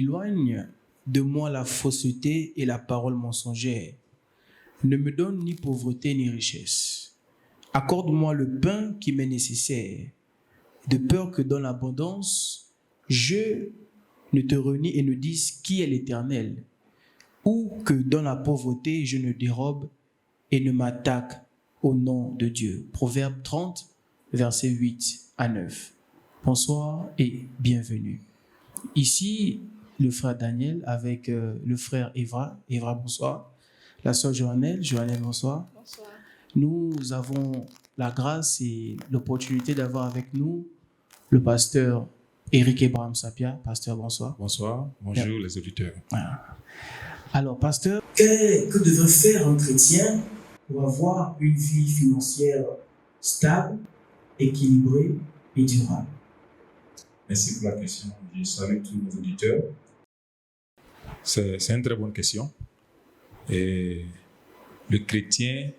Éloigne de moi la fausseté et la parole mensongère. Ne me donne ni pauvreté ni richesse. Accorde-moi le pain qui m'est nécessaire, de peur que dans l'abondance, je ne te renie et ne dise qui est l'Éternel, ou que dans la pauvreté, je ne dérobe et ne m'attaque au nom de Dieu. Proverbe 30, versets 8 à 9. Bonsoir et bienvenue. Ici, le frère Daniel avec le frère Evra. Evra, bonsoir. La sœur Joannelle. Joannelle, bonsoir. Bonsoir. Nous avons la grâce et l'opportunité d'avoir avec nous le pasteur Éric Abraham Sapia. Pasteur, bonsoir. Bonsoir. Bonjour les auditeurs. Voilà. Alors, pasteur, que devrait faire un chrétien pour avoir une vie financière stable, équilibrée et durable? Merci pour la question. Je salue tous nos auditeurs. C'est une très bonne question. Et le chrétien,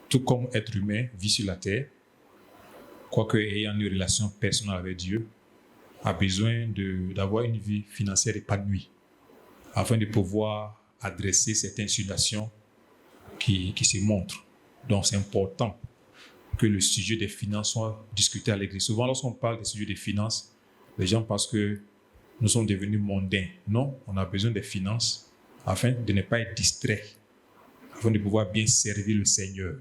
tout comme être humain, vit sur la terre, quoique ayant une relation personnelle avec Dieu, a besoin d'avoir une vie financière épanouie afin de pouvoir adresser certaines situations qui se montrent. Donc c'est important que le sujet des finances soit discuté à l'église. Souvent, lorsqu'on parle des sujets des finances, les gens pensent que nous sommes devenus mondains. Non, on a besoin des finances afin de ne pas être distrait, afin de pouvoir bien servir le Seigneur.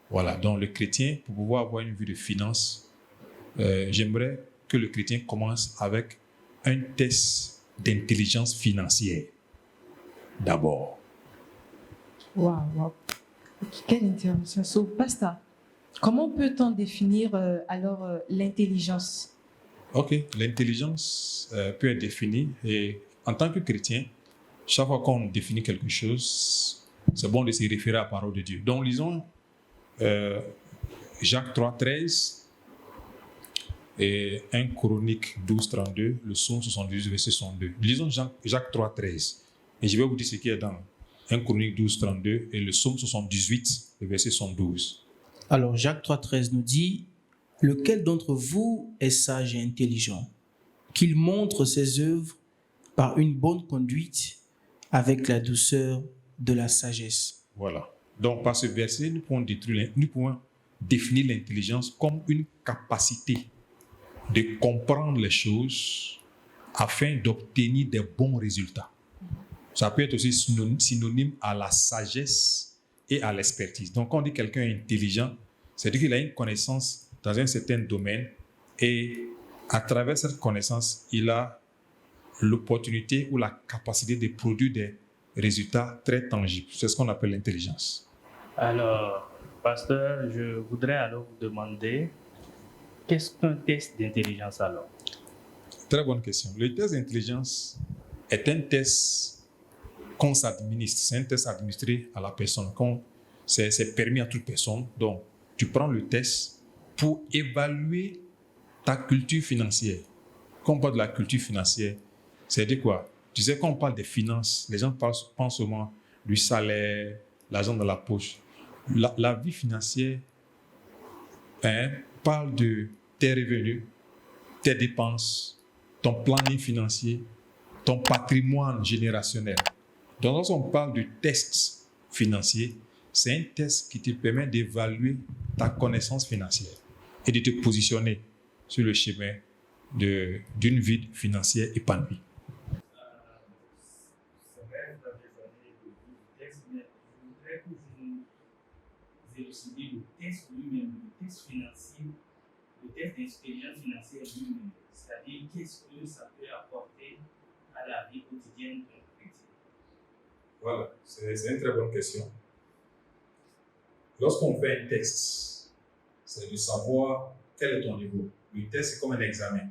Voilà, donc le chrétien, pour pouvoir avoir une vie de finances, j'aimerais que le chrétien commence avec un test d'intelligence financière, d'abord. Wow. Quelle intervention. So, pasteur, comment peut-on définir l'intelligence? Ok, l'intelligence peut être définie et en tant que chrétien, chaque fois qu'on définit quelque chose, c'est bon de se référer à la parole de Dieu. Donc, lisons Jacques 3, 13 et 1 Chronique 12, 32, le psaume 78, verset 62. Lisons Jacques 3, 13 et je vais vous dire ce qui est dans 1 Chronique 12, 32 et le psaume 78, le verset 112. Alors, Jacques 3, 13 nous dit: lequel d'entre vous est sage et intelligent, qu'il montre ses œuvres par une bonne conduite avec la douceur de la sagesse. Voilà. Donc, par ce verset, nous pouvons définir l'intelligence comme une capacité de comprendre les choses afin d'obtenir des bons résultats. Ça peut être aussi synonyme à la sagesse et à l'expertise. Donc, quand on dit quelqu'un est intelligent, c'est-à-dire qu'il a une connaissance dans un certain domaine et à travers cette connaissance, il a l'opportunité ou la capacité de produire des résultats très tangibles. C'est ce qu'on appelle l'intelligence. Alors, pasteur, je voudrais alors vous demander, qu'est-ce qu'un test d'intelligence alors? Très bonne question. Le test d'intelligence est un test qu'on s'administre. C'est un test administré à la personne. C'est permis à toute personne. Donc, tu prends le test pour évaluer ta culture financière. Quand on parle de la culture financière, c'est-à-dire quoi? Tu sais, quand on parle des finances, les gens pensent souvent du salaire, l'argent dans la poche. La vie financière parle de tes revenus, tes dépenses, ton planning financier, ton patrimoine générationnel. Donc, lorsqu'on parle de test financier, c'est un test qui te permet d'évaluer ta connaissance financière et de te positionner sur le chemin d'une vie financière épanouie. C'est vrai, vous avez donné le test, mais je voudrais que vous nous élucidiez le test lui-même, le test financier, le test d'intelligence financière lui-même. C'est-à-dire, qu'est-ce que ça peut apporter à la vie quotidienne d'un chrétien? Voilà, c'est une très bonne question. Lorsqu'on fait un test, c'est de savoir quel est ton niveau. Le test, c'est comme un examen.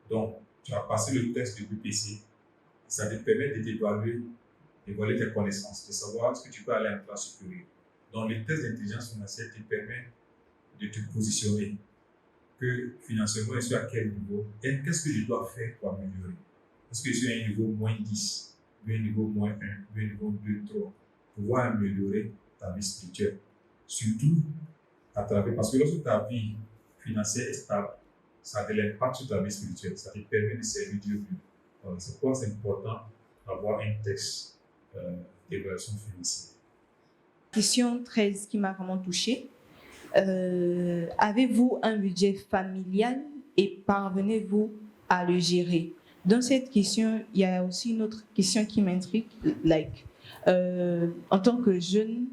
Donc, tu as passé le test de BPC. Ça te permet de d'évaluer tes connaissances, de savoir est-ce que tu peux aller en classe supérieure. Donc, le test d'intelligence financière te permet de te positionner. Que financièrement, je suis à quel niveau et qu'est-ce que je dois faire pour améliorer. Est-ce que je suis à un niveau moins 10, ou un niveau moins 1, ou un niveau 2, 3, pour pouvoir améliorer ta vie spirituelle. Surtout à travers, parce que lorsque ta vie financière est stable, ça a de l'impact sur ta vie spirituelle. Ça te permet de servir Dieu mieux. Donc, c'est pourquoi c'est important d'avoir un texte d'évaluation financière. Question 13 qui m'a vraiment touchée. Avez-vous un budget familial et parvenez-vous à le gérer? Dans cette question, il y a aussi une autre question qui m'intrigue. En tant que jeunes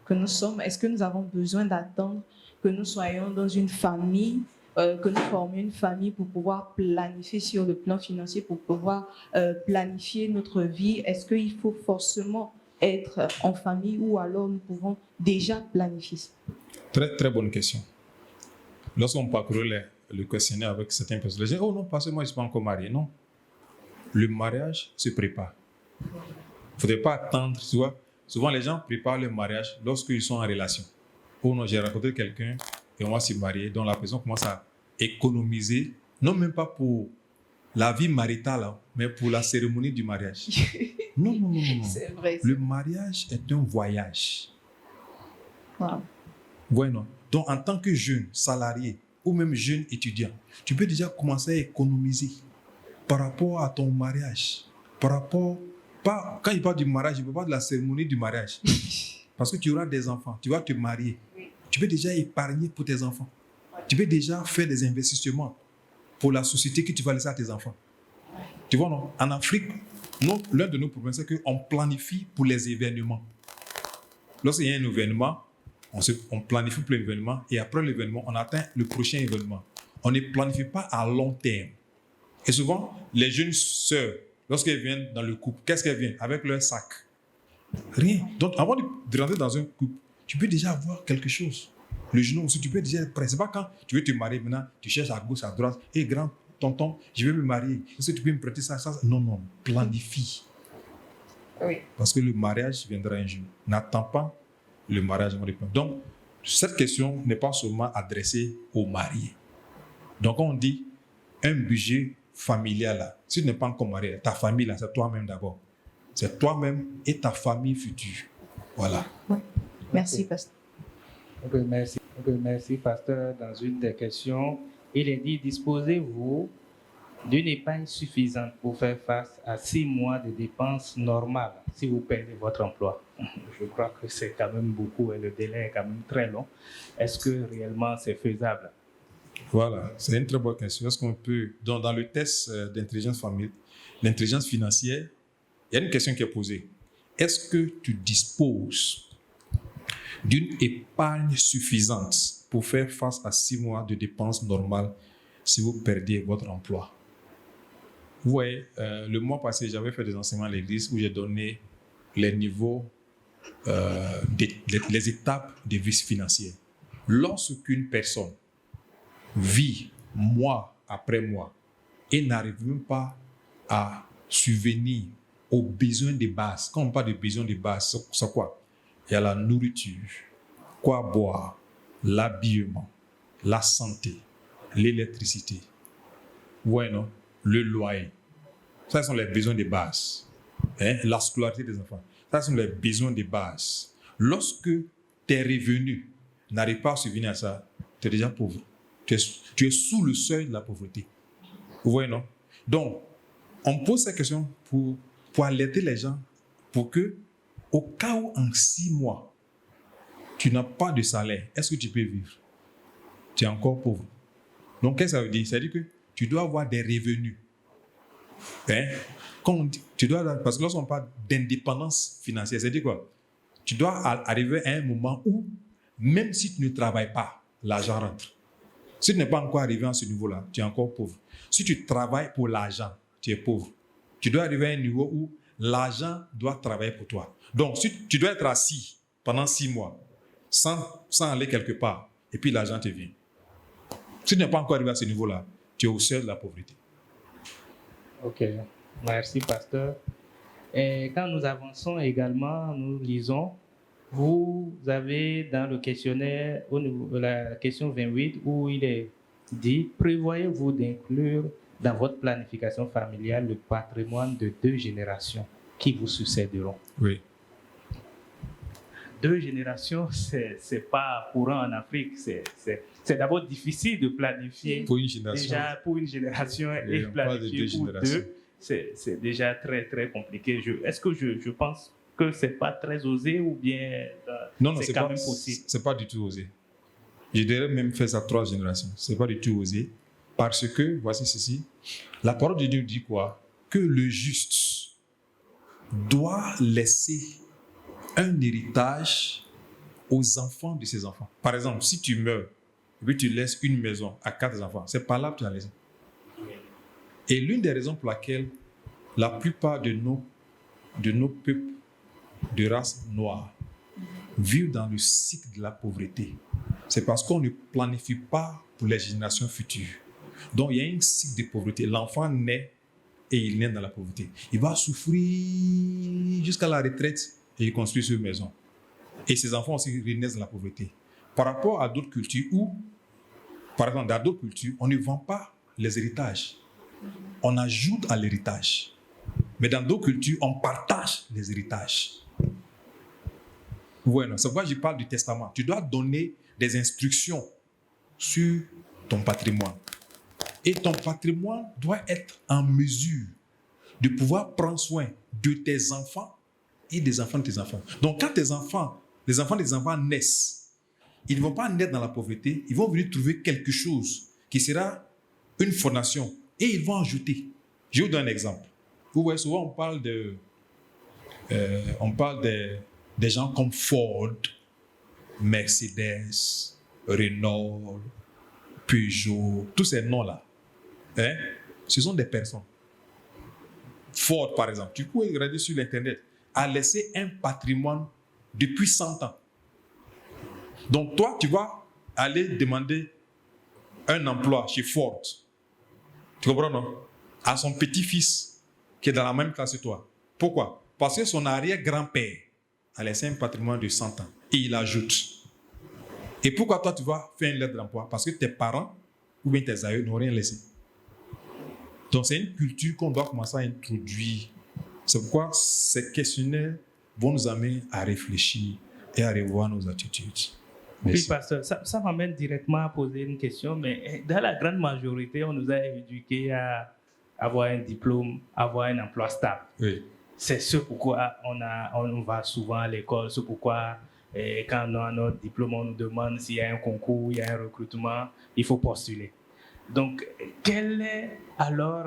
que nous sommes, est-ce que nous avons besoin d'attendre que nous soyons dans une famille, que nous formions une famille pour pouvoir planifier sur le plan financier, pour pouvoir planifier notre vie? Est-ce qu'il faut forcément être en famille ou alors nous pouvons déjà planifier? Très, très bonne question. Lorsqu'on parcourt le questionnaire avec certaines personnes, les gens disent, oh non, parce que moi, je ne suis pas encore marié. Non. Le mariage se prépare. Il ne faudrait pas attendre, tu vois. Souvent, les gens préparent le mariage lorsqu'ils sont en relation. Oh non, j'ai rencontré quelqu'un et on va se marier, donc la personne commence à économiser, non même pas pour la vie maritale, mais pour la cérémonie du mariage. Non. C'est vrai. Le mariage est un voyage. Wow. Ouais, non. Donc, en tant que jeune salarié ou même jeune étudiant, tu peux déjà commencer à économiser par rapport à ton mariage. Quand il parle du mariage, il ne parle pas de la cérémonie du mariage. Parce que tu auras des enfants, tu vas te marier. Tu peux déjà épargner pour tes enfants. Tu peux déjà faire des investissements pour la société que tu vas laisser à tes enfants. Tu vois, non? En Afrique, l'un de nos problèmes, c'est qu'on planifie pour les événements. Lorsqu'il y a un événement, on planifie pour l'événement et après l'événement, on atteint le prochain événement. On ne planifie pas à long terme. Et souvent, les jeunes sœurs, lorsqu'elles viennent dans le couple, qu'est-ce qu'elles viennent? Avec leur sac. Rien. Donc, avant de rentrer dans un couple, tu peux déjà avoir quelque chose. Le genou aussi, tu peux déjà être prêt. C'est pas quand tu veux te marier maintenant, tu cherches à gauche, à droite. Hé, grand tonton, je vais me marier. Est-ce que tu peux me prêter ça? Non. Planifie. Oui. Parce que le mariage viendra un jour. N'attends pas le mariage. Donc, cette question n'est pas seulement adressée aux mariés. Donc, on dit un budget familial, là, si tu n'es pas encore marié, ta famille, là, c'est toi-même d'abord. C'est toi-même et ta famille future. Voilà. Oui. Merci, pasteur. Merci, pasteur. Dans une des questions, il est dit, disposez-vous d'une épargne suffisante pour faire face à 6 mois de dépenses normales si vous perdez votre emploi? Je crois que c'est quand même beaucoup et le délai est quand même très long. Est-ce que réellement c'est faisable? Voilà, c'est une très bonne question. Est-ce qu'on peut, dans le test d'intelligence financière, il y a une question qui est posée. Est-ce que tu disposes d'une épargne suffisante pour faire face à 6 mois de dépenses normales si vous perdez votre emploi? Vous voyez, le mois passé, j'avais fait des enseignements à l'église où j'ai donné les niveaux, les étapes de vie financière. Lorsqu'une personne vit mois après mois et n'arrive même pas à subvenir aux besoins de base. Quand on parle de besoins de base, c'est quoi? Il y a la nourriture, quoi boire, l'habillement, la santé, l'électricité, ouais, non? Le loyer. Ça, ce sont les besoins de base. La scolarité des enfants. Ça, ce sont les besoins de base. Lorsque tes revenus n'arrivent pas à subvenir à ça, tu es déjà pauvre. Tu es sous le seuil de la pauvreté. Vous voyez, non? Donc, on pose cette question pour alerter les gens, pour que, au cas où en 6 mois, tu n'as pas de salaire, est-ce que tu peux vivre? Tu es encore pauvre. Donc, qu'est-ce que ça veut dire? Ça veut dire que tu dois avoir des revenus. Parce que lorsqu'on parle d'indépendance financière, ça veut dire quoi? Tu dois arriver à un moment où, même si tu ne travailles pas, l'argent rentre. Si tu n'es pas encore arrivé à ce niveau-là, tu es encore pauvre. Si tu travailles pour l'argent, tu es pauvre. Tu dois arriver à un niveau où l'argent doit travailler pour toi. Donc, si tu dois être assis pendant 6 mois, sans aller quelque part, et puis l'argent te vient. Si tu n'es pas encore arrivé à ce niveau-là, tu es au seuil de la pauvreté. Ok, merci pasteur. Et quand nous avançons également, nous lisons, vous avez dans le questionnaire, au niveau de la question 28, où il est dit, prévoyez-vous d'inclure dans votre planification familiale le patrimoine de 2 générations qui vous succéderont? Oui. 2 générations, c'est pas courant en Afrique. c'est d'abord difficile de planifier Pour une génération. déjà pour une génération et on parle de planifier deux pour générations. deux. C'est déjà très, très compliqué. Est-ce que je pense que ce n'est pas très osé ou bien Non, c'est c'est quand pas, même possible? c'est pas du tout osé. Je dirais même faire ça 3 générations. C'est pas du tout osé. Parce que, voici ceci, la parole de Dieu dit quoi? Que le juste doit laisser un héritage aux enfants de ses enfants. Par exemple, si tu meurs, et puis tu laisses une maison à 4 enfants, c'est pas là que tu as laissé. Et l'une des raisons pour laquelle la plupart de nos peuples de race noire vivent dans le cycle de la pauvreté, c'est parce qu'on ne planifie pas pour les générations futures. Donc, il y a un cycle de pauvreté. L'enfant naît et il naît dans la pauvreté. Il va souffrir jusqu'à la retraite et il construit une maison. Et ses enfants aussi renaissent dans la pauvreté. Par rapport à d'autres cultures où, par exemple, dans d'autres cultures, on ne vend pas les héritages. On ajoute à l'héritage. Mais dans d'autres cultures, on partage les héritages. Voilà, c'est pourquoi je parle du testament. Tu dois donner des instructions sur ton patrimoine. Et ton patrimoine doit être en mesure de pouvoir prendre soin de tes enfants et des enfants de tes enfants. Donc, quand les enfants des enfants naissent, ils ne vont pas naître dans la pauvreté, ils vont venir trouver quelque chose qui sera une fondation et ils vont ajouter. Je vous donne un exemple. Vous voyez, souvent on parle des gens comme Ford, Mercedes, Renault, Peugeot, tous ces noms-là. Hein? Ce sont des personnes. Ford, par exemple, tu peux regarder sur l'Internet, a laissé un patrimoine depuis 100 ans. Donc toi, tu vas aller demander un emploi chez Ford. Tu comprends, non? À son petit-fils qui est dans la même classe que toi. Pourquoi? Parce que son arrière-grand-père a laissé un patrimoine de 100 ans. Et il ajoute. Et pourquoi toi, tu vas faire une lettre d'emploi? Parce que tes parents ou bien tes aïeux n'ont rien laissé. Donc, c'est une culture qu'on doit commencer à introduire. C'est pourquoi ces questionnaires vont nous amener à réfléchir et à revoir nos attitudes. Merci. Oui, pasteur, ça m'amène directement à poser une question, mais dans la grande majorité, on nous a éduqués à avoir un diplôme, avoir un emploi stable. Oui. C'est ce pourquoi on va souvent à l'école, c'est pourquoi quand on a notre diplôme, on nous demande s'il y a un concours, il y a un recrutement, il faut postuler. Donc, quel est alors...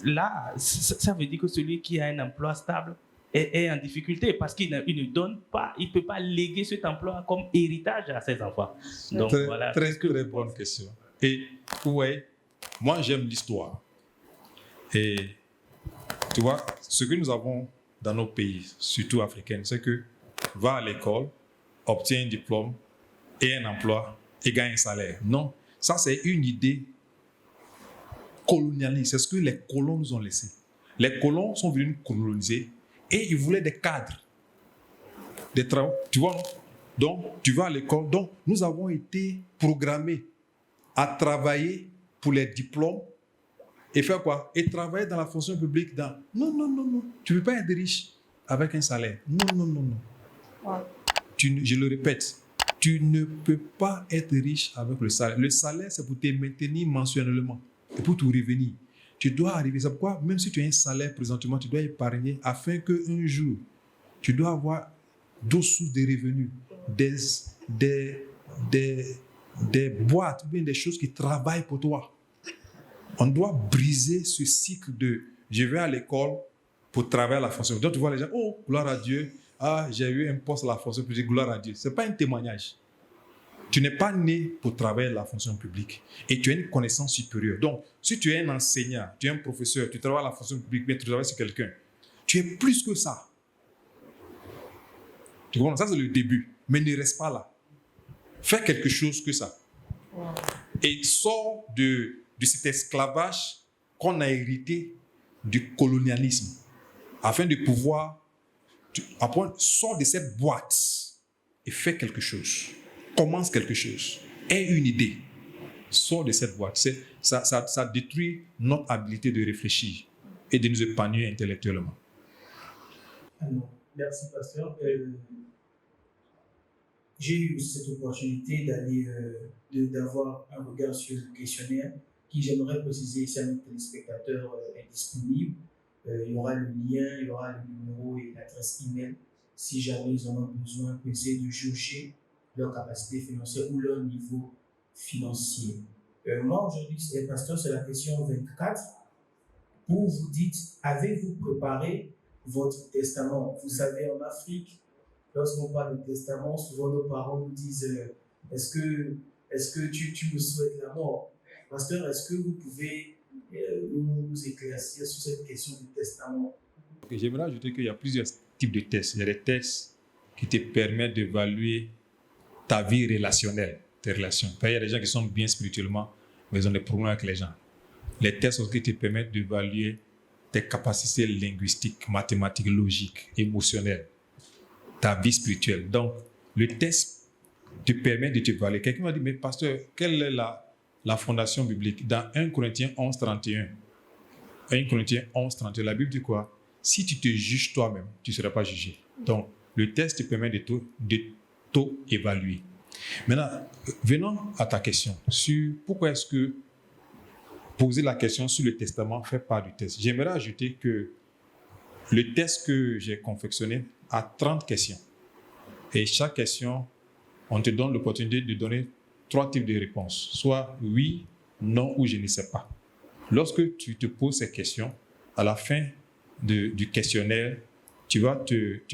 là, ça veut dire que celui qui a un emploi stable est en difficulté parce qu'il ne donne pas, il ne peut pas léguer cet emploi comme héritage à ses enfants. Donc, voilà. Très bonne question. Et vous voyez, moi j'aime l'histoire. Et tu vois, ce que nous avons dans nos pays, surtout africains, c'est que va à l'école, obtient un diplôme et un emploi et gagne un salaire. Non, ça c'est une idée colonialiste. C'est ce que les colons nous ont laissé. Les colons sont venus nous coloniser et ils voulaient des cadres, des travaux. Tu vois, non? Donc, tu vas à l'école. Donc, nous avons été programmés à travailler pour les diplômes et faire quoi? Et travailler dans la fonction publique. Non. Tu ne peux pas être riche avec un salaire. Non. Wow. Je le répète, tu ne peux pas être riche avec le salaire. Le salaire, c'est pour te maintenir mensuellement et pour te revenir. Tu dois arriver. C'est pourquoi, même si tu as un salaire présentement, tu dois épargner afin qu'un jour, tu dois avoir d'autres sources de revenus, des boîtes, ou bien des choses qui travaillent pour toi. On doit briser ce cycle de je vais à l'école pour travailler à la fonction. Donc tu vois les gens, oh, gloire à Dieu, ah, j'ai eu un poste à la fonction publique, gloire à Dieu. Ce n'est pas un témoignage. Tu n'es pas né pour travailler à la fonction publique et tu as une connaissance supérieure. Donc, si tu es un enseignant, tu es un professeur, tu travailles à la fonction publique, mais tu travailles sur quelqu'un, tu es plus que ça. Tu comprends? Ça, c'est le début. Mais ne reste pas là. Fais quelque chose que ça. Wow. Et sors de cet esclavage qu'on a hérité du colonialisme afin de pouvoir sors de cette boîte et fais quelque chose. Commence quelque chose. Aie une idée. Sors de cette boîte. Ça détruit notre habilité de réfléchir et de nous épanouir intellectuellement. Alors, merci, pasteur. j'ai eu aussi cette opportunité d'avoir un regard sur le questionnaire qui, j'aimerais préciser ici à nos téléspectateurs, est disponible. Il y aura le lien, il y aura le numéro et l'adresse email si jamais ils en ont besoin pour essayer de juger leur capacité financière ou leur niveau financier. Moi, aujourd'hui, pasteur, c'est la question 24. Où vous dites, avez-vous préparé votre testament? Vous savez, en Afrique, lorsqu'on parle de testament, souvent nos parents nous disent est-ce que tu me souhaites la mort? Pasteur, est-ce que vous pouvez nous éclaircir sur cette question du testament? J'aimerais ajouter qu'il y a plusieurs types de tests. Il y a des tests qui te permettent d'évaluer ta vie relationnelle, tes relations. Il y a des gens qui sont bien spirituellement, mais ils ont des problèmes avec les gens. Les tests aussi te permettent d'évaluer tes capacités linguistiques, mathématiques, logiques, émotionnelles, ta vie spirituelle. Donc, le test te permet de t'évaluer. Quelqu'un m'a dit, mais pasteur, quelle est la fondation biblique? Dans 1 Corinthiens 11, 31, 1 Corinthiens 11, 31, la Bible dit quoi? Si tu te juges toi-même, tu ne seras pas jugé. Donc, le test te permet de t'évaluer. Maintenant, venons à ta question sur pourquoi est-ce que poser la question sur le testament fait part du test. J'aimerais ajouter que le test que j'ai confectionné a 30 questions. Et chaque question, on te donne l'opportunité de donner 3 types de réponses. Soit oui, non ou je ne sais pas. Lorsque tu te poses ces questions, à la fin du questionnaire, tu vas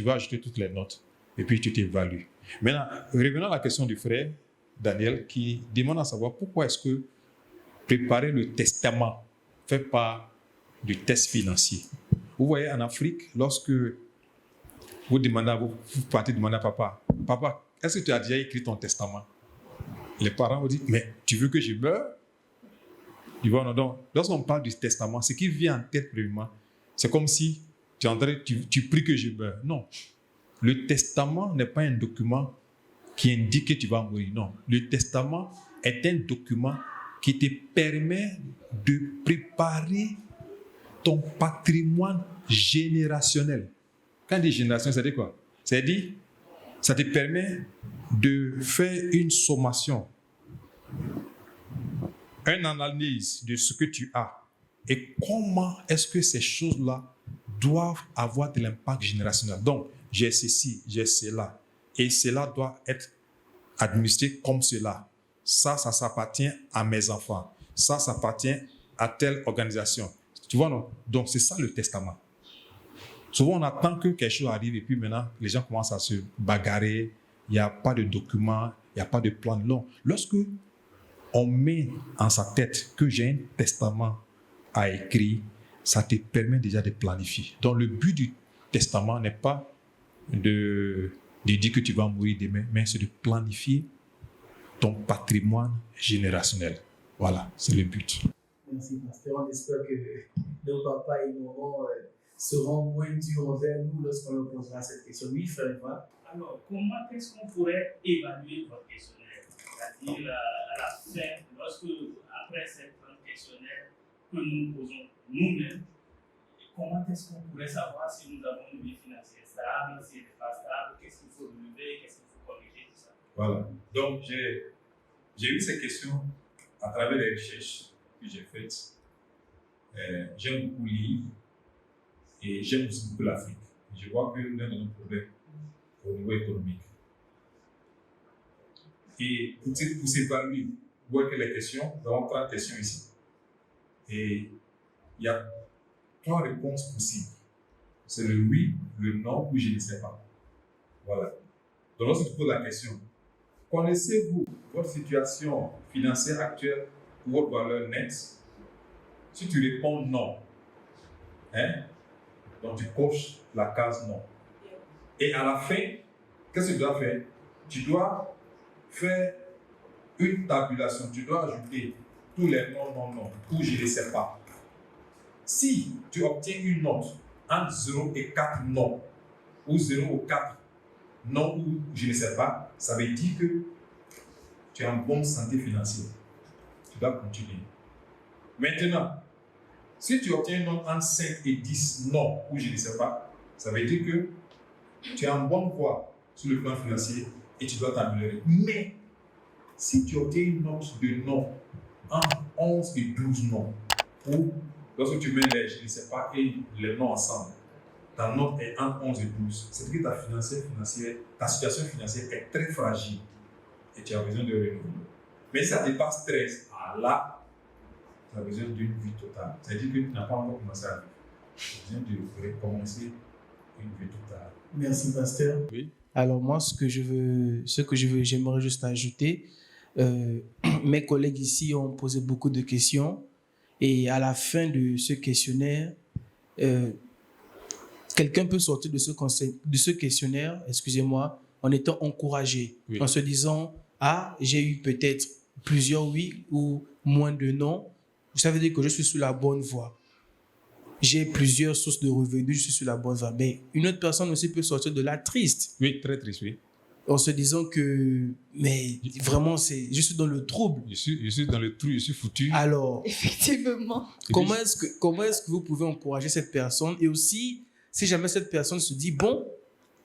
ajouter toutes les notes et puis tu t'évalues. Maintenant, revenons à la question du frère Daniel qui demande à savoir pourquoi est-ce que préparer le testament fait part du test financier. Vous voyez, en Afrique, lorsque vous partez demander à papa, est-ce que tu as déjà écrit ton testament? Les parents vous disent, mais tu veux que je meure? Tu vois, non, donc, lorsqu'on parle du testament, ce qui vient en tête premièrement, c'est comme si tu pries que je meure. Non. Le testament n'est pas un document qui indique que tu vas mourir. Non. Le testament est un document qui te permet de préparer ton patrimoine générationnel. Quand on dit générationnel, c'est-à-dire quoi? C'est-à-dire, ça te permet de faire une sommation, une analyse de ce que tu as et comment est-ce que ces choses-là doivent avoir de l'impact générationnel. Donc, j'ai ceci, j'ai cela, et cela doit être administré comme cela. Ça s'appartient à mes enfants. Ça appartient à telle organisation. Tu vois, non? Donc, c'est ça le testament. Souvent, on attend que quelque chose arrive et puis maintenant, les gens commencent à se bagarrer. Il n'y a pas de document, il n'y a pas de plan long. Lorsque on met en sa tête que j'ai un testament à écrire, ça te permet déjà de planifier. Donc, le but du testament n'est pas de dire que tu vas mourir demain, mais c'est de planifier ton patrimoine générationnel. Voilà, c'est le but. Merci, pasteur. On espère que nos papas et mamans seront moins durs envers nous lorsqu'on leur posera cette question. Oui, frère Edouard. Alors, comment est-ce qu'on pourrait évaluer votre questionnaire? C'est-à-dire, à la fin, après cette questionnaire que nous posons nous-mêmes, comment est-ce qu'on pourrait savoir si nous avons une vie financière stable, si elle n'est pas stable, qu'est-ce qu'il faut relever, qu'est-ce qu'il faut corriger, tout ça? Voilà. Donc, j'ai eu ces questions à travers les recherches que j'ai faites. J'aime beaucoup lire et j'aime aussi beaucoup l'Afrique. Je vois que nous avons un problème au niveau économique. Et pour s'évaluer, vous voyez que les questions, nous avons 30 questions ici. Et il y a 3 réponses possibles. C'est le oui, le non ou je ne sais pas. Voilà. Donc lorsque tu poses la question, connaissez-vous votre situation financière actuelle ou votre valeur nette? Si tu réponds non, donc tu coches la case non. Et à la fin, qu'est-ce que tu dois faire? Tu dois faire une tabulation. Tu dois ajouter tous les non, ou je ne sais pas. Si tu obtiens une note entre 0 et 4 non, ou 0 ou 4 non ou je ne sais pas, ça veut dire que tu es en bonne santé financière. Tu dois continuer. Maintenant, si tu obtiens une note entre 5 et 10 non ou je ne sais pas, ça veut dire que tu es en bonne voie sur le plan financier et tu dois t'améliorer. Mais si tu obtiens une note de non entre 11 et 12 non, ou lorsque tu mets les, je ne sais pas, et les noms ensemble, ta note est entre 11 et 12, c'est que ta situation financière est très fragile et tu as besoin de renouveler. Mais si ça dépasse 13, là, tu as besoin d'une vie totale. C'est-à-dire que tu n'as pas encore commencé à vivre. Tu as besoin de recommencer une vie totale. Merci, pasteur. Oui. Alors moi, j'aimerais juste ajouter, mes collègues ici ont posé beaucoup de questions et à la fin de ce questionnaire, quelqu'un peut sortir de ce questionnaire, excusez-moi, en étant encouragé, Oui. en se disant, j'ai eu peut-être plusieurs oui ou moins de non, ça veut dire que je suis sur la bonne voie. J'ai plusieurs sources de revenus, je suis sur la bonne voie. Mais une autre personne aussi peut sortir de là triste. Oui, très triste, oui. En se disant que, mais vraiment, je suis dans le trouble. Je suis dans le trou, je suis foutu. Alors, Effectivement. comment est-ce que vous pouvez encourager cette personne? Et aussi, si jamais cette personne se dit, bon,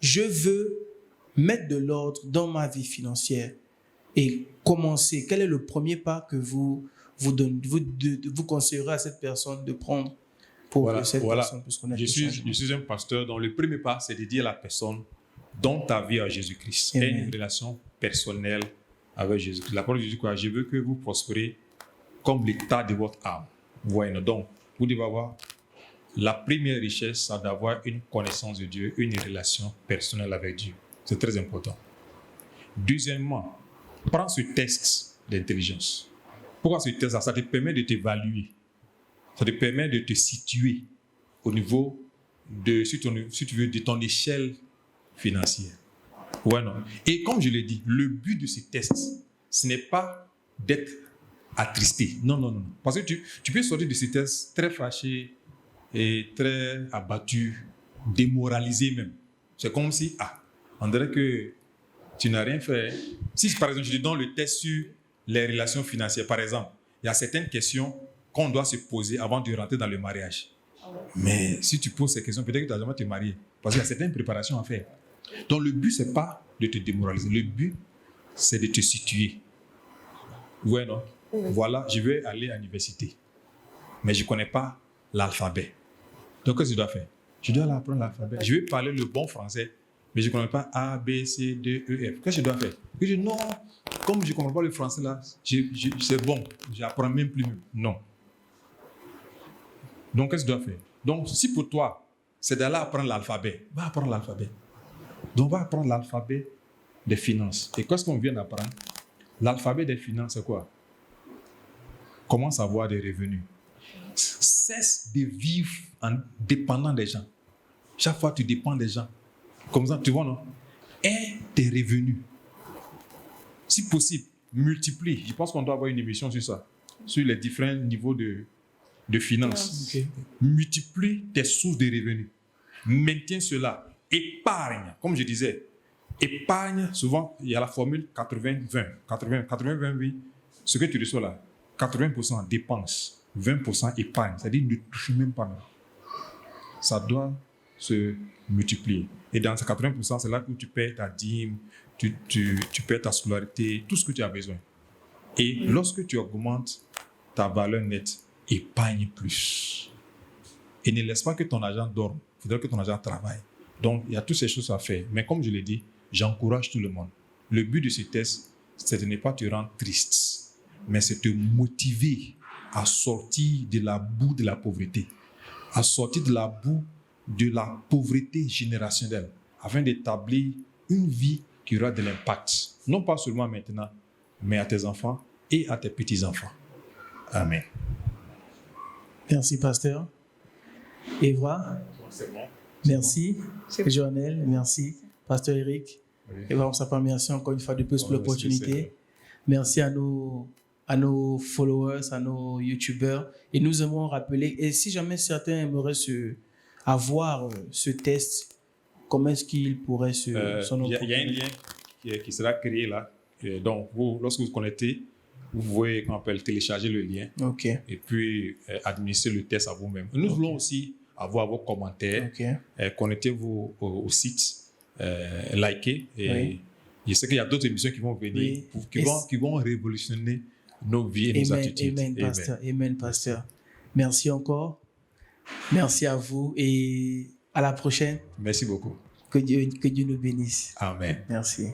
je veux mettre de l'ordre dans ma vie financière et commencer, quel est le premier pas que vous conseillerez à cette personne de prendre pour que cette personne puisse connaître le changement? Je suis un pasteur dont le premier pas, c'est de dire à la personne, donne ta vie à Jésus-Christ. Amen. Aie une relation personnelle avec Jésus-Christ. La parole de Jésus dit quoi? Je veux que vous prospérez comme l'état de votre âme. Voyez, donc, vous devez avoir la première richesse, c'est d'avoir une connaissance de Dieu, une relation personnelle avec Dieu. C'est très important. Deuxièmement, prends ce test d'intelligence. Pourquoi ce test? Ça te permet de t'évaluer. Ça te permet de te situer au niveau de, si tu veux, de ton échelle financière. Ouais, non. Et comme je l'ai dit, le but de ces tests, ce n'est pas d'être attristé. Non. Parce que tu peux sortir de ces tests très fâché et très abattu, démoralisé même. C'est comme si, on dirait que tu n'as rien fait. Si, par exemple, je te donne le test sur les relations financières, par exemple, il y a certaines questions qu'on doit se poser avant de rentrer dans le mariage. Mais si tu poses ces questions, peut-être que tu n'as jamais te marier. Parce qu'il y a certaines préparations à faire. Donc, le but, ce n'est pas de te démoraliser. Le but, c'est de te situer. Ouais, non? Voilà, je vais aller à l'université. Mais je ne connais pas l'alphabet. Donc, qu'est-ce que je dois faire? Je dois apprendre l'alphabet. Je vais parler le bon français, mais je ne connais pas A, B, C, D, E, F. Qu'est-ce que je dois faire? Je dis non, comme je ne comprends pas le français là, c'est bon, je n'apprends même plus. Non. Donc, qu'est-ce que je dois faire? Donc, si pour toi, c'est d'aller apprendre l'alphabet, va apprendre l'alphabet. Donc, va apprendre l'alphabet des finances. Et qu'est-ce qu'on vient d'apprendre? L'alphabet des finances, c'est quoi? Commence à avoir des revenus. Cesse de vivre en dépendant des gens. Chaque fois, tu dépends des gens. Comme ça, tu vois, non? Aie tes revenus. Si possible, multiplie. Je pense qu'on doit avoir une émission sur ça, sur les différents niveaux de finances. Okay. Multiplie tes sources de revenus. Maintiens cela. Épargne. Comme je disais, épargne, souvent, il y a la formule 80-20. 80-20, oui. Ce que tu reçois là, 80% dépenses, 20% épargne. C'est-à-dire, ne touche même pas. Ça doit se multiplier. Et dans ces 80%, c'est là où tu paies ta dîme, tu paies ta scolarité, tout ce que tu as besoin. Et lorsque tu augmentes ta valeur nette, épargne plus. Et ne laisse pas que ton argent dorme. Il faudrait que ton argent travaille. Donc, il y a toutes ces choses à faire. Mais comme je l'ai dit, j'encourage tout le monde. Le but de ce test, c'est de ne pas te rendre triste, mais c'est te motiver à sortir de la boue de la pauvreté, à sortir de la boue de la pauvreté générationnelle, afin d'établir une vie qui aura de l'impact, non pas seulement maintenant, mais à tes enfants et à tes petits-enfants. Amen. Merci, pasteur. Évra, C'est bon. merci. Joannel, merci. Pasteur Eric, Oui. et on s'appelle merci encore une fois de plus pour Ouais, l'opportunité. Merci à nos followers, à nos youtubeurs. Et nous aimons rappeler, et si jamais certains aimeraient avoir ce test, comment est-ce qu'ils pourraient s'en Il y a un lien qui sera créé là. Et donc, lorsque vous connectez, vous pouvez télécharger le lien Ok. et puis administrer le test à vous-même. Nous voulons aussi avoir vos commentaires. Ok. Connectez-vous au site, likez et Oui. Je sais qu'il y a d'autres émissions qui vont venir, Oui. qui vont révolutionner nos vies et nos attitudes. Amen, pasteur. Amen, pasteur. Merci encore. Merci à vous et à la prochaine. Merci beaucoup. Que Dieu nous bénisse. Amen. Merci.